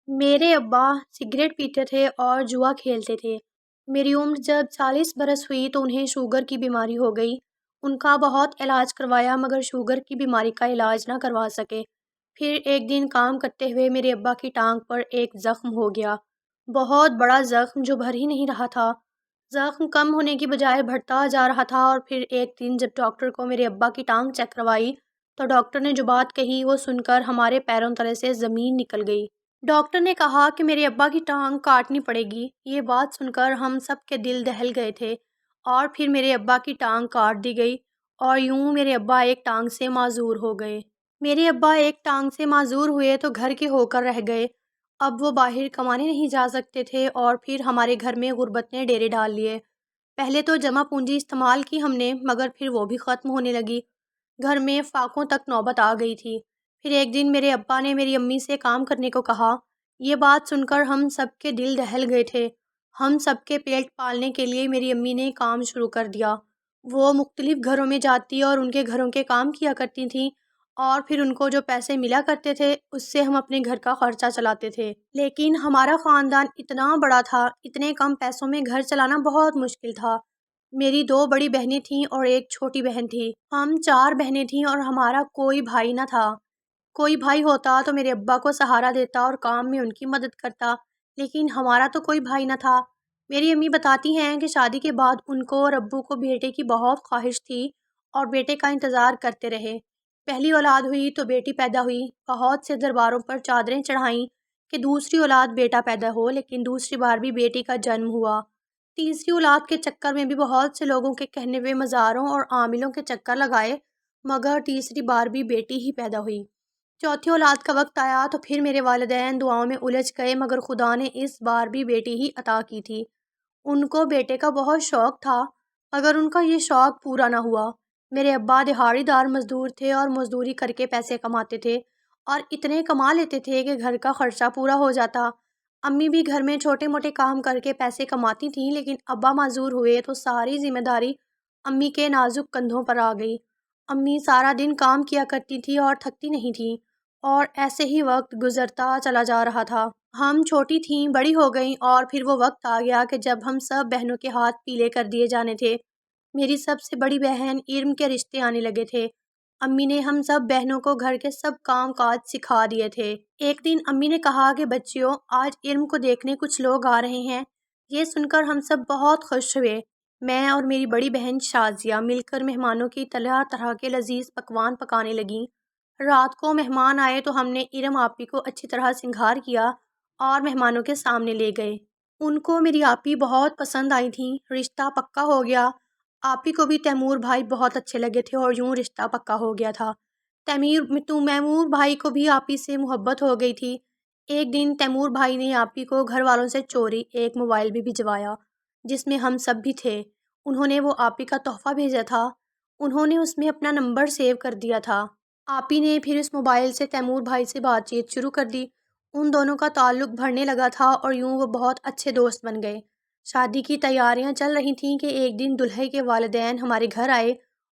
میرے ابا سگریٹ پیتے تھے اور جوا کھیلتے تھے۔ میری عمر جب 40 برس ہوئی تو انہیں شوگر کی بیماری ہو گئی۔ ان کا بہت علاج کروایا مگر شوگر کی بیماری کا علاج نہ کروا سکے۔ پھر ایک دن کام کرتے ہوئے میرے ابا کی ٹانگ پر ایک زخم ہو گیا، بہت بڑا زخم جو بھر ہی نہیں رہا تھا۔ زخم کم ہونے کی بجائے بڑھتا جا رہا تھا اور پھر ایک دن جب ڈاکٹر کو میرے ابا کی ٹانگ چیک کروائی تو ڈاکٹر نے جو بات کہی وہ سن کر ہمارے پیروں تلے سے زمین نکل گئی۔ ڈاکٹر نے کہا کہ میرے ابا کی ٹانگ کاٹنی پڑے گی۔ یہ بات سن کر ہم سب کے دل دہل گئے تھے اور پھر میرے ابا کی ٹانگ کاٹ دی گئی اور یوں میرے ابا ایک ٹانگ سے معذور ہو گئے۔ میرے ابا ایک ٹانگ سے معذور ہوئے تو گھر کے ہو کر رہ گئے۔ اب وہ باہر کمانے نہیں جا سکتے تھے اور پھر ہمارے گھر میں غربت نے ڈیرے ڈال لیے۔ پہلے تو جمع پونجی استعمال کی ہم نے مگر پھر وہ بھی ختم ہونے لگی۔ گھر میں فاقوں تک نوبت آ گئی تھی۔ پھر ایک دن میرے ابا نے میری امی سے کام کرنے کو کہا۔ یہ بات سن کر ہم سب کے دل دہل گئے تھے۔ ہم سب کے پیٹ پالنے کے لیے میری امی نے کام شروع کر دیا۔ وہ مختلف گھروں میں جاتی اور ان کے گھروں کے کام کیا کرتی تھیں اور پھر ان کو جو پیسے ملا کرتے تھے اس سے ہم اپنے گھر کا خرچہ چلاتے تھے۔ لیکن ہمارا خاندان اتنا بڑا تھا، اتنے کم پیسوں میں گھر چلانا بہت مشکل تھا۔ میری 2 بڑی بہنیں تھیں اور ایک چھوٹی بہن تھی۔ ہم 4 بہنیں تھیں اور ہمارا کوئی بھائی نہ تھا۔ کوئی بھائی ہوتا تو میرے ابا کو سہارا دیتا اور کام میں ان کی مدد کرتا، لیکن ہمارا تو کوئی بھائی نہ تھا۔ میری امی بتاتی ہیں کہ شادی کے بعد ان کو اور ابو کو بیٹے کی بہت خواہش تھی اور بیٹے کا انتظار کرتے رہے۔ پہلی اولاد ہوئی تو بیٹی پیدا ہوئی، بہت سے درباروں پر چادریں چڑھائیں کہ دوسری اولاد بیٹا پیدا ہو، لیکن دوسری بار بھی بیٹی کا جنم ہوا۔ تیسری اولاد کے چکر میں بھی بہت سے لوگوں کے کہنے پہ مزاروں اور عاملوں کے چکر لگائے مگر تیسری بار بھی بیٹی ہی پیدا ہوئی۔ چوتھی اولاد کا وقت آیا تو پھر میرے والدین دعاؤں میں الجھ گئے مگر خدا نے اس بار بھی بیٹی ہی عطا کی تھی۔ ان کو بیٹے کا بہت شوق تھا مگر ان کا یہ شوق پورا نہ ہوا۔ میرے ابا دہاڑی دار مزدور تھے اور مزدوری کر کے پیسے کماتے تھے اور اتنے کما لیتے تھے کہ گھر کا خرچہ پورا ہو جاتا۔ امی بھی گھر میں چھوٹے موٹے کام کر کے پیسے کماتی تھیں لیکن ابا معذور ہوئے تو ساری ذمہ داری امی کے نازک کندھوں پر آ گئی۔ امی سارا دن کام کیا کرتی تھی اور تھکتی نہیں تھیں اور ایسے ہی وقت گزرتا چلا جا رہا تھا۔ ہم چھوٹی تھیں، بڑی ہو گئیں اور پھر وہ وقت آ گیا کہ جب ہم سب بہنوں کے ہاتھ پیلے کر دیے جانے تھے۔ میری سب سے بڑی بہن ارم کے رشتے آنے لگے تھے۔ امی نے ہم سب بہنوں کو گھر کے سب کام کاج سکھا دیے تھے۔ ایک دن امی نے کہا کہ بچیوں، آج ارم کو دیکھنے کچھ لوگ آ رہے ہیں۔ یہ سن کر ہم سب بہت خوش ہوئے۔ میں اور میری بڑی بہن شازیہ مل کر مہمانوں کی طرح طرح کے لذیذ پکوان پکانے لگیں۔ رات کو مہمان آئے تو ہم نے ارم آپی کو اچھی طرح سنگھار کیا اور مہمانوں کے سامنے لے گئے۔ ان کو میری آپی بہت پسند آئی تھیں، رشتہ پکا ہو گیا۔ آپی کو بھی تیمور بھائی بہت اچھے لگے تھے اور یوں رشتہ پکا ہو گیا تھا۔ تیمور بھائی کو بھی آپی سے محبت ہو گئی تھی۔ ایک دن تیمور بھائی نے آپی کو گھر والوں سے چوری ایک موبائل بھی بھجوایا جس میں ہم سب بھی تھے۔ انہوں نے وہ آپی کا تحفہ بھیجا تھا۔ انہوں نے اس میں اپنا نمبر سیو کر دیا تھا۔ آپی نے پھر اس موبائل سے تیمور بھائی سے بات چیت شروع کر دی۔ ان دونوں کا تعلق بڑھنے لگا تھا اور یوں وہ بہت اچھے دوست بن گئے۔ شادی کی تیاریاں چل رہی تھیں کہ ایک دن دلہے کے والدین ہمارے گھر آئے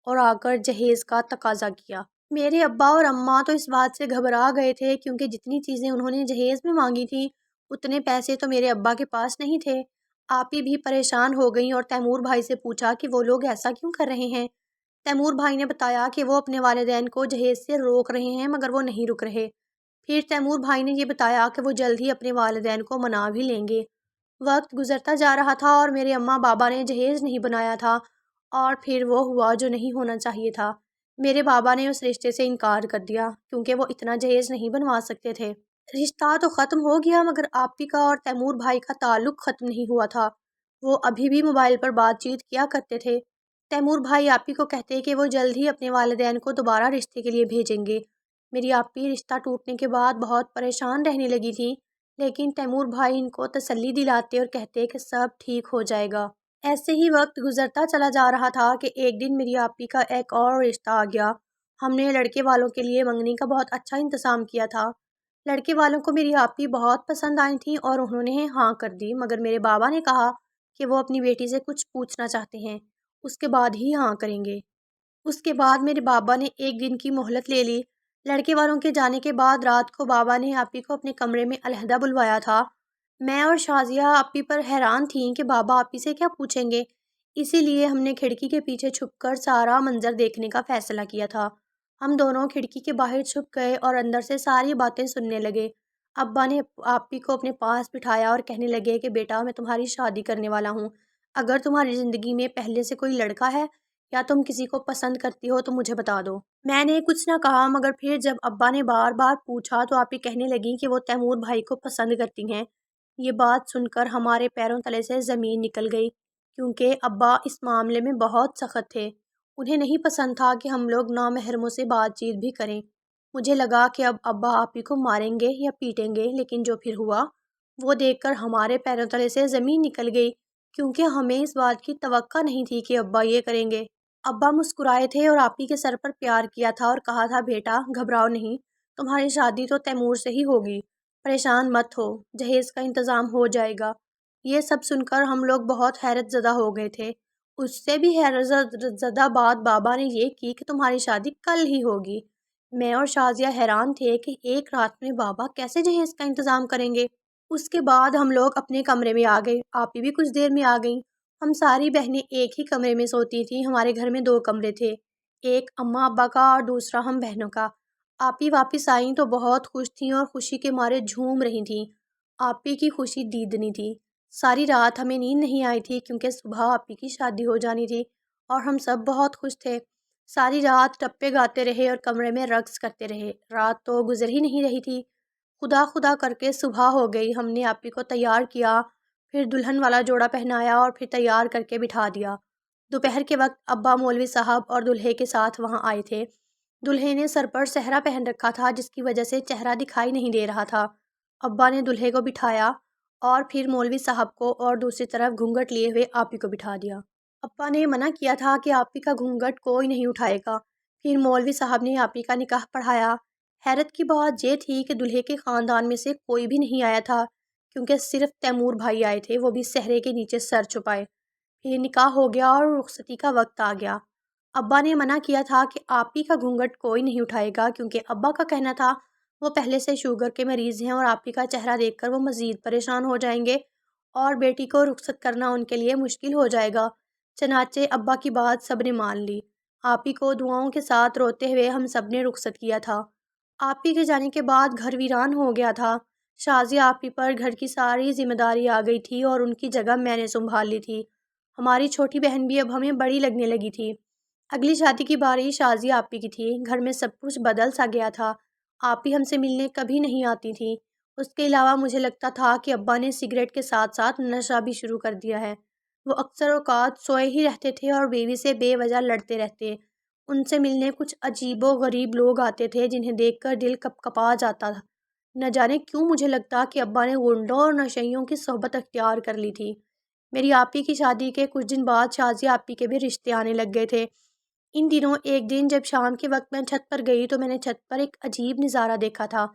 اور آ کر جہیز کا تقاضا کیا۔ میرے ابا اور اماں تو اس بات سے گھبرا گئے تھے کیونکہ جتنی چیزیں انہوں نے جہیز میں مانگی تھیں اتنے پیسے تو میرے ابا کے پاس نہیں تھے۔ آپی بھی پریشان ہو گئیں اور تیمور بھائی سے پوچھا کہ وہ لوگ ایسا کیوں کر رہے ہیں۔ تیمور بھائی نے بتایا کہ وہ اپنے والدین کو جہیز سے روک رہے ہیں مگر وہ نہیں رک رہے۔ پھر تیمور بھائی نے یہ بتایا کہ وہ جلد ہی اپنے والدین کو منا بھی لیں گے۔ وقت گزرتا جا رہا تھا اور میرے اماں بابا نے جہیز نہیں بنایا تھا اور پھر وہ ہوا جو نہیں ہونا چاہیے تھا۔ میرے بابا نے اس رشتے سے انکار کر دیا کیونکہ وہ اتنا جہیز نہیں بنوا سکتے تھے۔ رشتہ تو ختم ہو گیا مگر آپی کا اور تیمور بھائی کا تعلق ختم نہیں ہوا تھا۔ وہ ابھی بھی موبائل پر بات چیت کیا کرتے تھے۔ تیمور بھائی آپی کو کہتے کہ وہ جلد ہی اپنے والدین کو دوبارہ رشتے کے لیے بھیجیں گے۔ میری آپی رشتہ ٹوٹنے کے بعد بہت پریشان رہنے لگی تھی لیکن تیمور بھائی ان کو تسلی دلاتے اور کہتے کہ سب ٹھیک ہو جائے گا۔ ایسے ہی وقت گزرتا چلا جا رہا تھا کہ ایک دن میری آپی کا ایک اور رشتہ آ گیا۔ ہم نے لڑکے والوں کے لیے منگنی کا بہت اچھا انتظام کیا تھا۔ لڑکے والوں کو میری آپی بہت پسند آئی تھیں اور انہوں نے ہاں کر دی مگر میرے بابا نے کہا کہ وہ اپنی بیٹی سے کچھ پوچھنا چاہتے ہیں، اس کے بعد ہی ہاں کریں گے۔ اس کے بعد میرے بابا نے ایک دن کی مہلت لے لی۔ لڑکے والوں کے جانے کے بعد رات کو بابا نے آپی کو اپنے کمرے میں علیحدہ بلوایا تھا۔ میں اور شازیہ آپی پر حیران تھیں کہ بابا آپی سے کیا پوچھیں گے، اسی لیے ہم نے کھڑکی کے پیچھے چھپ کر سارا منظر دیکھنے کا فیصلہ کیا تھا۔ ہم دونوں کھڑکی کے باہر چھپ گئے اور اندر سے ساری باتیں سننے لگے۔ ابا نے آپی کو اپنے پاس بٹھایا اور کہنے لگے کہ بیٹا، میں تمہاری شادی کرنے والا ہوں۔ اگر تمہاری زندگی میں پہلے سے کوئی لڑکا ہے یا تم کسی کو پسند کرتی ہو تو مجھے بتا دو۔ میں نے کچھ نہ کہا، مگر پھر جب ابا نے بار بار پوچھا تو آپی کہنے لگیں کہ وہ تیمور بھائی کو پسند کرتی ہیں۔ یہ بات سن کر ہمارے پیروں تلے سے زمین نکل گئی، کیونکہ ابا اس معاملے میں بہت سخت تھے۔ انہیں نہیں پسند تھا کہ ہم لوگ نامحرموں سے بات چیت بھی کریں۔ مجھے لگا کہ اب ابا آپی کو ماریں گے یا پیٹیں گے، لیکن جو پھر ہوا وہ دیکھ کر ہمارے پیروں تلے سے زمین نکل گئی، کیونکہ ہمیں اس بات کی توقع نہیں تھی کہ ابا یہ کریں گے۔ ابا مسکرائے تھے اور آپی کے سر پر پیار کیا تھا اور کہا تھا، بیٹا گھبراؤ نہیں، تمہاری شادی تو تیمور سے ہی ہوگی، پریشان مت ہو، جہیز کا انتظام ہو جائے گا۔ یہ سب سن کر ہم لوگ بہت حیرت زدہ ہو گئے تھے۔ اس سے بھی حیرت زدہ بات بابا نے یہ کی کہ تمہاری شادی کل ہی ہوگی۔ میں اور شازیہ حیران تھے کہ ایک رات میں بابا کیسے جہیز کا انتظام کریں گے۔ اس کے بعد ہم لوگ اپنے کمرے میں آ گئے، آپی بھی کچھ دیر میں آ گئیں۔ ہم ساری بہنیں ایک ہی کمرے میں سوتی تھیں۔ ہمارے گھر میں 2 کمرے تھے، ایک اماں ابا کا اور دوسرا ہم بہنوں کا۔ آپی واپس آئیں تو بہت خوش تھیں اور خوشی کے مارے جھوم رہی تھیں۔ آپی کی خوشی دیدنی تھی۔ ساری رات ہمیں نیند نہیں آئی تھی، کیونکہ صبح آپی کی شادی ہو جانی تھی اور ہم سب بہت خوش تھے۔ ساری رات ٹپے گاتے رہے اور کمرے میں رقص کرتے رہے۔ رات تو گزر ہی نہیں رہی تھی۔ خدا خدا کر کے صبح ہو گئی۔ ہم نے آپی کو تیار کیا، پھر دلہن والا جوڑا پہنایا اور پھر تیار کر کے بٹھا دیا۔ دوپہر کے وقت ابا مولوی صاحب اور دلہے کے ساتھ وہاں آئے تھے۔ دلہے نے سر پر صحرا پہن رکھا تھا، جس کی وجہ سے چہرہ دکھائی نہیں دے رہا تھا۔ ابا نے دلہے کو بٹھایا اور پھر مولوی صاحب کو اور دوسری طرف گھونگھٹ لیے ہوئے آپی کو بٹھا دیا۔ ابا نے منع کیا تھا کہ آپی کا گھونگھٹ کوئی نہیں اٹھائے گا۔ پھر مولوی صاحب نے آپی کا نکاح پڑھایا۔ حیرت کی بات یہ تھی کہ دلہے کے خاندان میں سے کوئی بھی نہیں آیا تھا، کیونکہ صرف تیمور بھائی آئے تھے، وہ بھی صحرے کے نیچے سر چھپائے۔ پھر نکاح ہو گیا اور رخصتی کا وقت آ گیا۔ ابا نے منع کیا تھا کہ آپی کا گھونگھٹ کوئی نہیں اٹھائے گا، کیونکہ ابا کا کہنا تھا وہ پہلے سے شوگر کے مریض ہیں اور آپی کا چہرہ دیکھ کر وہ مزید پریشان ہو جائیں گے اور بیٹی کو رخصت کرنا ان کے لیے مشکل ہو جائے گا۔ چنانچہ ابا کی بات سب نے مان لی۔ آپی کو دعاؤں کے ساتھ روتے ہوئے ہم سب نے رخصت کیا تھا۔ آپی کے جانے کے بعد گھر ویران ہو گیا تھا۔ شازیہ آپی پر گھر کی ساری ذمہ داری آ گئی تھی اور ان کی جگہ میں نے سنبھال لی تھی۔ ہماری چھوٹی بہن بھی اب ہمیں بڑی لگنے لگی تھی۔ اگلی شادی کی باری شازیہ آپی کی تھی۔ گھر میں سب کچھ بدل سا گیا تھا۔ آپی ہم سے ملنے کبھی نہیں آتی تھیں۔ اس کے علاوہ مجھے لگتا تھا کہ ابا نے سگریٹ کے ساتھ ساتھ نشہ بھی شروع کر دیا ہے۔ وہ اکثر اوقات سوئے ہی رہتے تھے اور بیوی سے بے وجہ لڑتے رہتے۔ ان سے ملنے کچھ عجیب و غریب لوگ آتے تھے، جنہیں دیکھ کر دل کپ کپا جاتا تھا۔ نہ جانے کیوں مجھے لگتا کہ ابا نے غنڈوں اور نشئیوں کی صحبت اختیار کر لی تھی۔ میری آپی کی شادی کے کچھ دن بعد شازیہ آپی کے بھی رشتے آنے لگ گئے تھے۔ ان دنوں ایک دن جب شام کے وقت میں چھت پر گئی تو میں نے چھت پر ایک عجیب نظارہ دیکھا تھا۔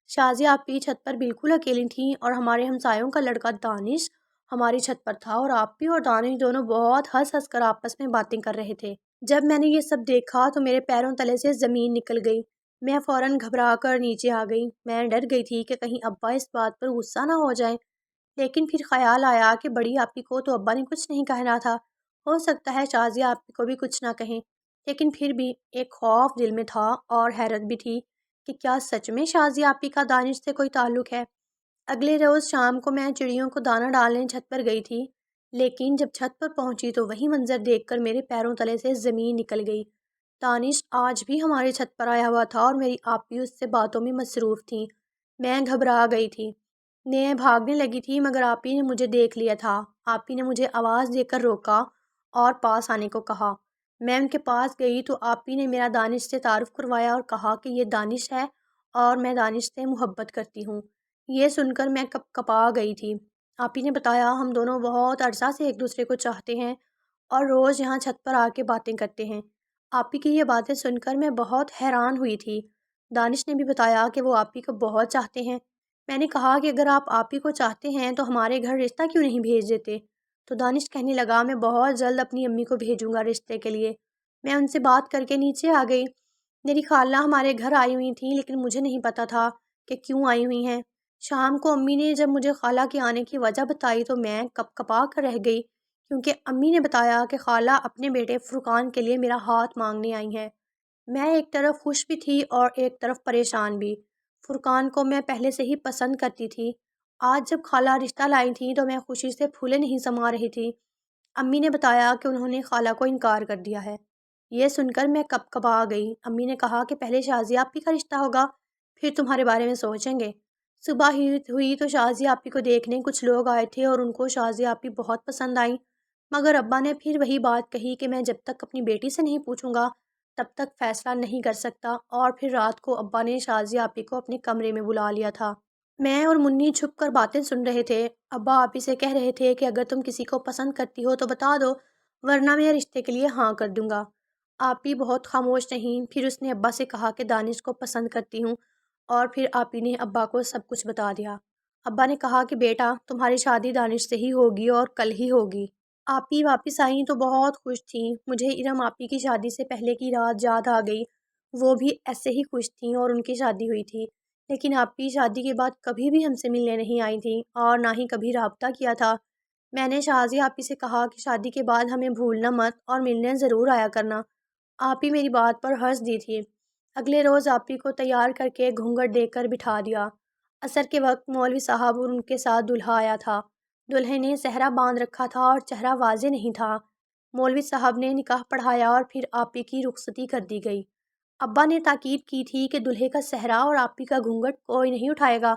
شازیہ آپی چھت پر بالکل اکیلی تھیں اور ہمارے ہمسایوں کا لڑکا دانش ہماری چھت پر تھا، اور آپی اور دانش دونوں بہت ہنس ہنس کر آپس میں باتیں کر رہے تھے۔ جب میں نے یہ سب دیکھا تو میرے پیروں تلے سے زمین نکل گئی۔ میں فوراً گھبرا کر نیچے آ گئی۔ میں ڈر گئی تھی کہ کہیں ابا اس بات پر غصہ نہ ہو جائیں، لیکن پھر خیال آیا کہ بڑی آپی کو تو ابا نے کچھ نہیں کہنا تھا، ہو سکتا ہے شازیہ آپی کو بھی کچھ نہ کہیں، لیکن پھر بھی ایک خوف دل میں تھا اور حیرت بھی تھی کہ کیا سچ میں شازیہ آپی کا دانش سے کوئی تعلق ہے۔ اگلے روز شام کو میں چڑیوں کو دانہ ڈالنے چھت پر گئی تھی، لیکن جب چھت پر پہنچی تو وہی منظر دیکھ کر میرے پیروں تلے سے زمین نکل گئی۔ دانش آج بھی ہمارے چھت پر آیا ہوا تھا اور میری آپی اس سے باتوں میں مصروف تھیں۔ میں گھبرا گئی تھی، میں بھاگنے لگی تھی، مگر آپی نے مجھے دیکھ لیا تھا۔ آپی نے مجھے آواز دے کر روکا اور پاس آنے کو کہا۔ میں ان کے پاس گئی تو آپی نے میرا دانش سے تعارف کروایا اور کہا کہ یہ دانش ہے اور میں دانش سے محبت کرتی ہوں۔ یہ سن کر میں کپ کپا گئی تھی۔ آپی نے بتایا ہم دونوں بہت عرصہ سے ایک دوسرے کو چاہتے ہیں اور روز یہاں چھت پر آ کے باتیں کرتے ہیں۔ آپی کی یہ باتیں سن کر میں بہت حیران ہوئی تھی۔ دانش نے بھی بتایا کہ وہ آپی کو بہت چاہتے ہیں۔ میں نے کہا کہ اگر آپ آپی کو چاہتے ہیں تو ہمارے گھر رشتہ کیوں نہیں بھیج دیتے؟ تو دانش کہنے لگا میں بہت جلد اپنی امی کو بھیجوں گا رشتے کے لیے۔ میں ان سے بات کر کے نیچے آ گئی۔ میری خالہ ہمارے گھر آئی ہوئی تھیں لیکن مجھے نہیں پتہ تھا کہ کیوں آئی ہوئی ہیں۔ شام کو امی نے جب مجھے خالہ کے آنے کی وجہ بتائی تو میں کپ کپا کر رہ گئی، کیونکہ امی نے بتایا کہ خالہ اپنے بیٹے فرقان کے لیے میرا ہاتھ مانگنے آئی ہیں۔ میں ایک طرف خوش بھی تھی اور ایک طرف پریشان بھی۔ فرقان کو میں پہلے سے ہی پسند کرتی تھی۔ آج جب خالہ رشتہ لائی تھیں تو میں خوشی سے پھولے نہیں سما رہی تھی۔ امی نے بتایا کہ انہوں نے خالہ کو انکار کر دیا ہے۔ یہ سن کر میں کب کبا گئی۔ امی نے کہا کہ پہلے شازیہ آپی کا رشتہ ہوگا، پھر تمہارے بارے میں سوچیں گے۔ صبح ہی ہوئی تو شازیہ آپی کو دیکھنے کچھ لوگ آئے تھے اور ان کو شازیہ آپی بہت پسند آئیں، مگر ابا نے پھر وہی بات کہی کہ میں جب تک اپنی بیٹی سے نہیں پوچھوں گا تب تک فیصلہ نہیں کر سکتا، اور پھر رات کو ابا نے شازیہ آپی کو اپنے کمرے میں بلا لیا تھا۔ میں اور منی چھپ کر باتیں سن رہے تھے۔ ابا آپی سے کہہ رہے تھے کہ اگر تم کسی کو پسند کرتی ہو تو بتا دو، ورنہ میں رشتے کے لیے ہاں کر دوں گا۔ آپی بہت خاموش رہیں، پھر اس نے ابا سے کہا کہ دانش کو پسند کرتی ہوں، اور پھر آپی نے ابا کو سب کچھ بتا دیا۔ ابا نے کہا کہ بیٹا تمہاری شادی دانش سے ہی ہوگی اور کل ہی ہوگی۔ آپی واپس آئیں تو بہت خوش تھیں۔ مجھے ارم آپی کی شادی سے پہلے کی رات یاد آ گئی۔ وہ بھی ایسے ہی خوش تھیں اور ان کی شادی ہوئی تھی، لیکن آپی شادی کے بعد کبھی بھی ہم سے ملنے نہیں آئی تھیں اور نہ ہی کبھی رابطہ کیا تھا۔ میں نے شازیہ آپی سے کہا کہ شادی کے بعد ہمیں بھولنا مت اور ملنے ضرور آیا کرنا۔ آپی میری بات پر ہنس دی تھی۔ اگلے روز آپی کو تیار کر کے گھونگھٹ دے کر بٹھا دیا۔ عصر کے وقت مولوی صاحب اور ان کے ساتھ دلہا آیا تھا۔ دلہے نے سہرا باندھ رکھا تھا اور چہرہ واضح نہیں تھا۔ مولوی صاحب نے نکاح پڑھایا اور پھر آپی کی رخصتی کر دی گئی۔ ابا نے تاکید کی تھی کہ دلہے کا سہرا اور آپی کا گھونگھٹ کوئی نہیں اٹھائے گا۔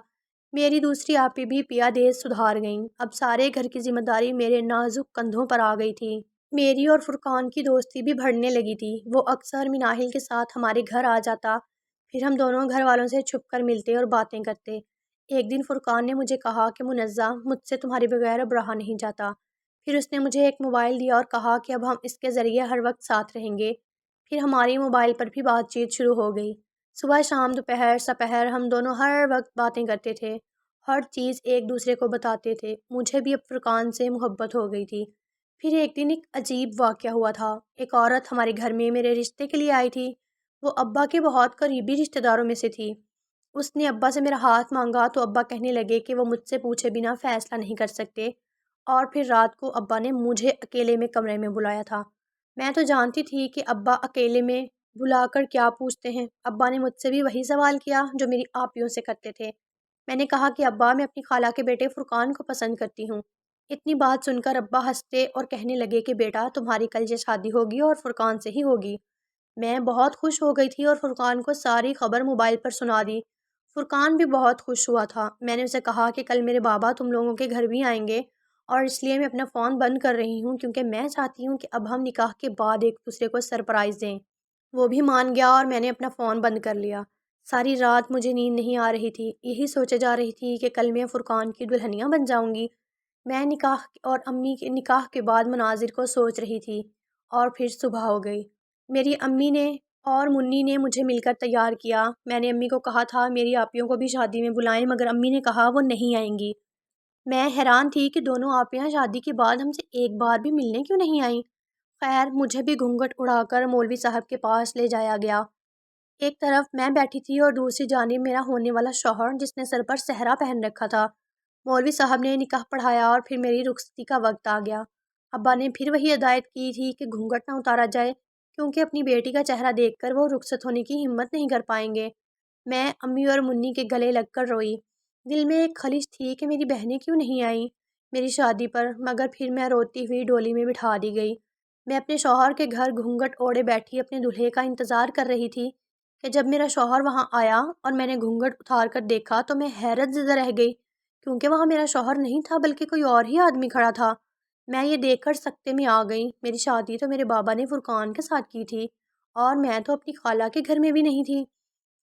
میری دوسری آپی بھی پیا دیز سدھار گئیں۔ اب سارے گھر کی ذمہ داری میرے نازک کندھوں پر آ گئی تھی۔ میری اور فرقان کی دوستی بھی بڑھنے لگی تھی۔ وہ اکثر مناہل کے ساتھ ہمارے گھر آ جاتا، پھر ہم دونوں گھر والوں سے چھپ کر ملتے اور باتیں کرتے۔ ایک دن فرقان نے مجھے کہا کہ منزہ مجھ سے تمہارے بغیر اب رہا نہیں جاتا۔ پھر اس نے مجھے ایک موبائل دیا اور کہا کہ اب ہم اس کے ذریعے ہر وقت ساتھ رہیں گے۔ پھر ہماری موبائل پر بھی بات چیت شروع ہو گئی۔ صبح شام دوپہر سپہر ہم دونوں ہر وقت باتیں کرتے تھے، ہر چیز ایک دوسرے کو بتاتے تھے۔ مجھے بھی اب فرقان سے محبت ہو گئی تھی۔ پھر ایک دن ایک عجیب واقعہ ہوا تھا۔ ایک عورت ہمارے گھر میں میرے رشتے کے لیے آئی تھی۔ وہ ابا کے بہت قریبی رشتہ داروں میں سے تھی۔ اس نے ابا سے میرا ہاتھ مانگا تو ابا کہنے لگے کہ وہ مجھ سے پوچھے بنا فیصلہ نہیں کر سکتے، اور پھر رات کو ابا نے مجھے اکیلے میں کمرے میں بلایا تھا۔ میں تو جانتی تھی کہ ابا اکیلے میں بلا کر کیا پوچھتے ہیں۔ ابا نے مجھ سے بھی وہی سوال کیا جو میری آپیوں سے کرتے تھے۔ میں نے کہا کہ ابا میں اپنی خالہ کے بیٹے فرقان کو پسند کرتی ہوں۔ اتنی بات سن کر ابا ہنستے اور کہنے لگے کہ بیٹا تمہاری کل یہ شادی ہوگی اور فرقان سے ہی ہوگی۔ میں بہت خوش ہو گئی تھی اور فرقان کو ساری خبر موبائل پر سنا دی۔ فرقان بھی بہت خوش ہوا تھا۔ میں نے اسے کہا کہ کل میرے بابا تم لوگوں کے گھر بھی آئیں گے، اور اس لیے میں اپنا فون بند کر رہی ہوں کیونکہ میں چاہتی ہوں کہ اب ہم نکاح کے بعد ایک دوسرے کو سرپرائز دیں۔ وہ بھی مان گیا اور میں نے اپنا فون بند کر لیا۔ ساری رات مجھے نیند نہیں آ رہی تھی، یہی سوچے جا رہی تھی کہ کل میں فرقان کی دلہنیاں بن جاؤں گی۔ میں نکاح اور امی کے نکاح کے بعد مناظر کو سوچ رہی تھی، اور پھر صبح ہو گئی۔ میری امی نے اور منی نے مجھے مل کر تیار کیا۔ میں نے امی کو کہا تھا میری آپیوں کو بھی شادی میں بلائیں، مگر امی نے کہا وہ نہیں آئیں گی۔ میں حیران تھی کہ دونوں آپیاں شادی کے بعد ہم سے ایک بار بھی ملنے کیوں نہیں آئیں۔ خیر مجھے بھی گھونگھٹ اڑا کر مولوی صاحب کے پاس لے جایا گیا۔ ایک طرف میں بیٹھی تھی اور دوسری جانب میرا ہونے والا شوہر جس نے سر پر صحرا پہن رکھا تھا۔ مولوی صاحب نے نکاح پڑھایا اور پھر میری رخصتی کا وقت آ گیا۔ ابا نے پھر وہی ہدایت کی تھی کہ گھونگھٹ نہ اتارا جائے، کیونکہ اپنی بیٹی کا چہرہ دیکھ کر وہ رخصت ہونے کی ہمت نہیں کر پائیں گے۔ میں امی اور منی کے گلے لگ کر روئی۔ دل میں ایک خلش تھی کہ میری بہنیں کیوں نہیں آئیں میری شادی پر، مگر پھر میں روتی ہوئی ڈولی میں بٹھا دی گئی۔ میں اپنے شوہر کے گھر گھونگھٹ اوڑھے بیٹھی اپنے دلہے کا انتظار کر رہی تھی کہ جب میرا شوہر وہاں آیا اور میں نے گھونگھٹ اتار کر دیکھا تو میں حیرت زدہ رہ گئی، کیونکہ وہاں میرا شوہر نہیں تھا بلکہ کوئی اور ہی آدمی کھڑا تھا۔ میں یہ دیکھ کر سکتے میں آ گئی۔ میری شادی تو میرے بابا نے فرقان کے ساتھ کی تھی، اور میں تو اپنی خالہ کے گھر میں بھی نہیں تھی۔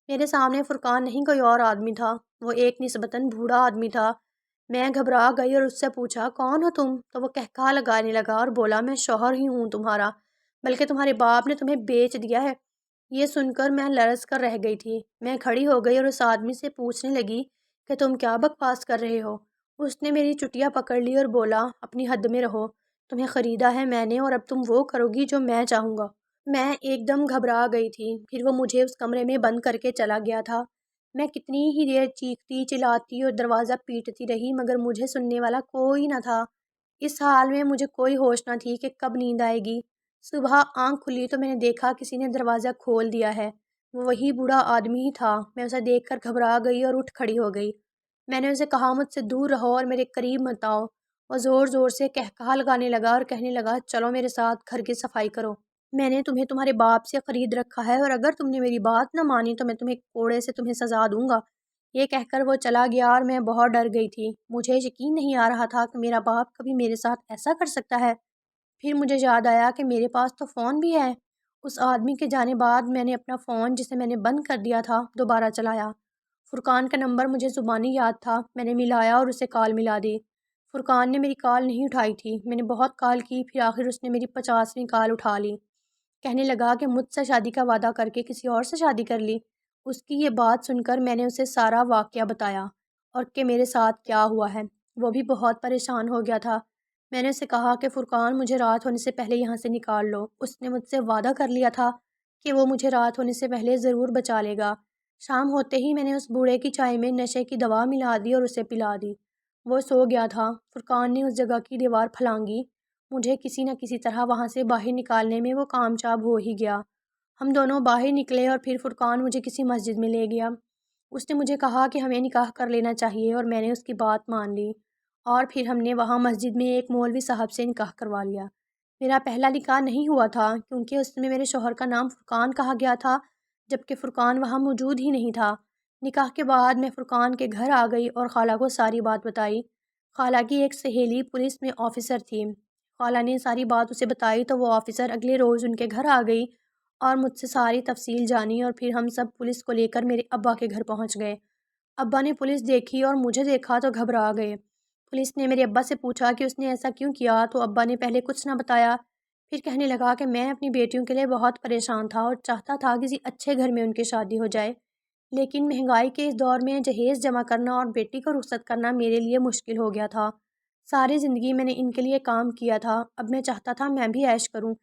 میرے سامنے فرقان نہیں کوئی اور آدمی تھا، وہ ایک نسبتاً بوڑھا آدمی تھا۔ میں گھبرا گئی اور اس سے پوچھا کون ہو تم؟ تو وہ کہکہا لگانے لگا اور بولا میں شوہر ہی ہوں تمہارا، بلکہ تمہارے باپ نے تمہیں بیچ دیا ہے۔ یہ سن کر میں لرز کر رہ گئی تھی۔ میں کھڑی ہو گئی اور اس آدمی سے پوچھنے لگی کہ تم کیا بکواس کر رہے ہو؟ اس نے میری چٹیا پکڑ لی اور بولا اپنی حد میں رہو، تمہیں خریدا ہے میں نے اور اب تم وہ کرو گی جو میں چاہوں گا۔ میں ایک دم گھبرا گئی تھی۔ پھر وہ مجھے اس کمرے میں بند کر کے چلا گیا تھا۔ میں کتنی ہی دیر چیختی چلاتی اور دروازہ پیٹتی رہی مگر مجھے سننے والا کوئی نہ تھا۔ اس حال میں مجھے کوئی ہوش نہ تھی کہ کب نیند آئے گی۔ صبح آنکھ کھلی تو میں نے دیکھا کسی نے دروازہ کھول دیا ہے۔ وہ وہی بوڑھا آدمی ہی تھا۔ میں اسے دیکھ کر گھبرا گئی اور اٹھ کھڑی ہو گئی۔ میں نے اسے کہا مجھ سے دور رہو اور میرے قریب مت آؤ۔ وہ زور زور سے قہقہا لگانے لگا اور کہنے لگا چلو میرے ساتھ گھر کی صفائی کرو۔ میں نے تمہیں تمہارے باپ سے خرید رکھا ہے اور اگر تم نے میری بات نہ مانی تو میں تمہیں کوڑے سے تمہیں سزا دوں گا۔ یہ کہہ کر وہ چلا گیا اور میں بہت ڈر گئی تھی۔ مجھے یقین نہیں آ رہا تھا کہ میرا باپ کبھی میرے ساتھ ایسا کر سکتا ہے۔ پھر مجھے یاد آیا کہ میرے پاس تو فون بھی ہے۔ اس آدمی کے جانے بعد میں نے اپنا فون جسے میں نے بند کر دیا تھا دوبارہ چلایا۔ فرقان کا نمبر مجھے زبانی یاد تھا۔ میں نے ملایا اور اسے کال ملا دی۔ فرقان نے میری کال نہیں اٹھائی تھی۔ میں نے بہت کال کی، پھر آخر اس نے میری 50ویں کال اٹھا لی۔ کہنے لگا کہ مجھ سے شادی کا وعدہ کر کے کسی اور سے شادی کر لی۔ اس کی یہ بات سن کر میں نے اسے سارا واقعہ بتایا اور کہ میرے ساتھ کیا ہوا ہے۔ وہ بھی بہت پریشان ہو گیا تھا۔ میں نے اسے کہا کہ فرقان مجھے رات ہونے سے پہلے یہاں سے نکال لو۔ اس نے مجھ سے وعدہ کر لیا تھا کہ وہ مجھے رات ہونے سے پہلے ضرور بچا لے گا۔ شام ہوتے ہی میں نے اس بوڑھے کی چائے میں نشے کی دوا ملا دی اور اسے پلا دی۔ وہ سو گیا تھا۔ فرقان نے اس جگہ کی دیوار پھلانگی۔ مجھے کسی نہ کسی طرح وہاں سے باہر نکالنے میں وہ کامیاب ہو ہی گیا۔ ہم دونوں باہر نکلے اور پھر فرقان مجھے کسی مسجد میں لے گیا۔ اس نے مجھے کہا کہ ہمیں نکاح کر لینا چاہیے اور میں نے اس کی بات مان لی اور پھر ہم نے وہاں مسجد میں ایک مولوی صاحب سے نکاح کروا لیا۔ میرا پہلا نکاح نہیں ہوا تھا کیونکہ اس میں میرے شوہر کا نام فرقان کہا گیا تھا جبکہ فرقان وہاں موجود ہی نہیں تھا۔ نکاح کے بعد میں فرقان کے گھر آ گئی اور خالہ کو ساری بات بتائی۔ خالہ کی ایک سہیلی پولیس میں آفیسر تھی۔ خالہ نے ساری بات اسے بتائی تو وہ آفیسر اگلے روز ان کے گھر آ گئی اور مجھ سے ساری تفصیل جانی اور پھر ہم سب پولیس کو لے کر میرے ابا کے گھر پہنچ گئے۔ ابا نے پولیس دیکھی اور مجھے دیکھا تو گھبرا گئے۔ پولیس نے میرے ابا سے پوچھا کہ اس نے ایسا کیوں کیا تو ابا نے پہلے کچھ نہ بتایا، پھر کہنے لگا کہ میں اپنی بیٹیوں کے لیے بہت پریشان تھا اور چاہتا تھا کسی اچھے گھر میں ان کی شادی ہو جائے، لیکن مہنگائی کے اس دور میں جہیز جمع کرنا اور بیٹی کو رخصت کرنا میرے لیے مشکل ہو گیا تھا۔ ساری زندگی میں نے ان کے لیے کام کیا تھا، اب میں چاہتا تھا میں بھی عیش کروں۔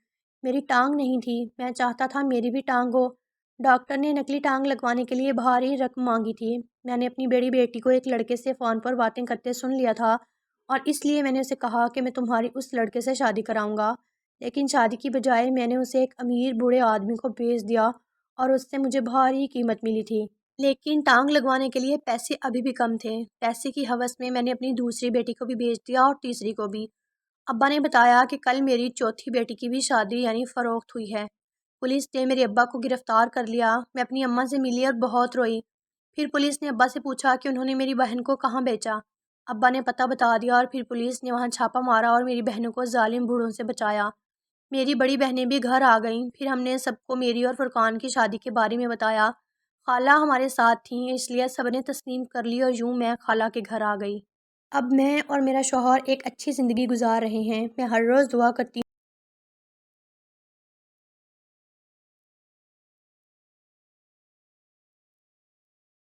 میری ٹانگ نہیں تھی، میں چاہتا تھا میری بھی ٹانگ ہو۔ ڈاکٹر نے نکلی ٹانگ لگوانے کے لیے بھاری رقم مانگی تھی۔ میں نے اپنی بڑی بیٹی کو ایک لڑکے سے فون پر باتیں کرتے سن لیا تھا اور اس لیے میں نے اسے کہا کہ میں تمہاری اس لڑکے سے شادی کراؤں گا، لیکن شادی کی بجائے میں نے اسے ایک امیر بوڑھے آدمی کو بھیج دیا اور اس سے مجھے بھاری قیمت ملی تھی، لیکن ٹانگ لگوانے کے لیے پیسے ابھی بھی کم تھے۔ پیسے کی ہوس میں نے اپنی دوسری بیٹی کو بھی بھیج دیا اور تیسری کو بھی۔ ابا نے بتایا کہ کل میری چوتھی بیٹی کی بھی شادی یعنی فروخت ہوئی ہے۔ پولیس نے میرے ابا کو گرفتار کر لیا۔ میں اپنی اماں سے ملی اور بہت روئی۔ پھر پولیس نے ابا سے پوچھا کہ انہوں نے میری بہن کو کہاں بیچا۔ ابا نے پتہ بتا دیا اور پھر پولیس نے وہاں چھاپا مارا اور میری بہنوں کو ظالم بوڑھوں سے بچایا۔ میری بڑی بہنیں بھی گھر آ گئیں۔ پھر ہم نے سب کو میری اور فرقان کی شادی کے بارے میں بتایا۔ خالہ ہمارے ساتھ تھیں اس لیے سب نے تسلیم کر لی اور یوں میں خالہ کے گھر آ گئی۔ اب میں اور میرا شوہر ایک اچھی زندگی گزار رہے ہیں۔ میں ہر روز دعا کرتی